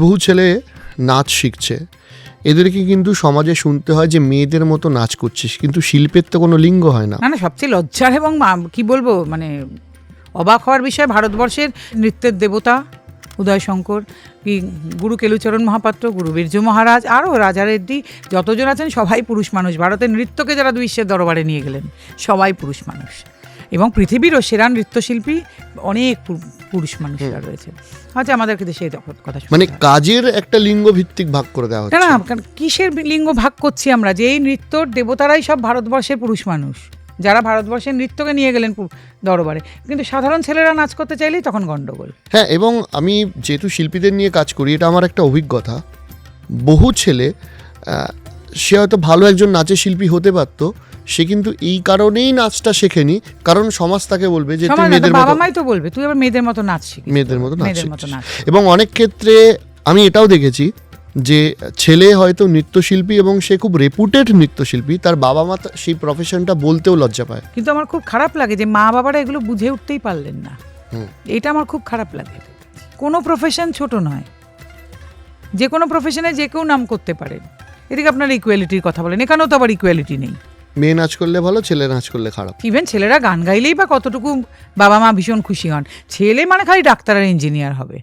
বহু ছেলে নাচ শিখছে, এদেরকে কিন্তু সমাজে শুনতে হয় যে মেয়েদের মতো নাচ করছিস, কিন্তু শিল্পের তো কোনো লিঙ্গ হয় না। না না, সবচেয়ে লজ্জার এবং কি বলবো মানে অবাক হওয়ার বিষয়, ভারতবর্ষের নৃত্যের দেবতা উদয় শঙ্কর, কি গুরু কেলুচরণ মহাপাত্র, গুরু বীর্য মহারাজ, আরও রাজা রেড্ডি, যতজন আছেন সবাই পুরুষ মানুষ। ভারতের নৃত্যকে যারা বিশ্বের দরবারে নিয়ে গেলেন সবাই পুরুষ মানুষ, এবং পৃথিবীরও সেরা নৃত্যশিল্পী অনেক পুরুষ মানুষরা রয়েছে। আচ্ছা, আমাদেরকে দেশে কথা মানে কাজের একটা লিঙ্গ ভিত্তিক ভাগ করে দেওয়া হচ্ছে। না, কিসের লিঙ্গ ভাগ করছি আমরা? যে এই নৃত্যর দেবতারাই সব ভারতবর্ষের পুরুষ মানুষ, যারা ভারতবর্ষের নৃত্যকে নিয়ে গেলেন দরবারে, কিন্তু সাধারণ ছেলেরা নাচ করতে চাইলেই তখন গন্ডগোল। হ্যাঁ, এবং আমি যেহেতু শিল্পীদের নিয়ে কাজ করি, এটা আমার একটা অভিজ্ঞতা। বহু ছেলে সে হয়তো ভালো একজন নাচের শিল্পী হতে পারত, সে কিন্তু এই কারণেই নাচটা শেখেনি, কারণ সমাজ তাকে বলবে যে তুই মেয়েদের মতো, বাবা মাই তো বলবে তুই আবার মেয়েদের মতো নাচ শিখিস, মেয়েদের মতো নাচ। এবং অনেক ক্ষেত্রে আমি এটাও দেখেছি যে ছেলে হয়তো নৃত্যশিল্পী এবং সে খুব রেপুটেড নৃত্যশিল্পী, তার বাবা মা সেই প্রফেশনটা বলতেও লজ্জা পায়। কিন্তু আমার খুব খারাপ লাগে যে মা বাবারা এগুলো বুঝে উঠতেই পারলেন না। এটা আমার খুব খারাপ লাগে। কোনো প্রফেশন ছোট নয়, যে কোনো প্রফেশনে যে কেউ নাম করতে পারে। এদিকে আপনারা ইকুয়ালিটির কথা বলেন, এখানেও তো আবার ইকুয়ালিটি নেই। মেয়ে নাচ করলে ভালো, ছেলে নাচ করলে খারাপ। ইভেন ছেলেরা গান গাইলেই বা কতটুকু বাবা মা ভীষণ খুশি হন, ছেলে মানে খালি ডাক্তার আর ইঞ্জিনিয়ার হবে।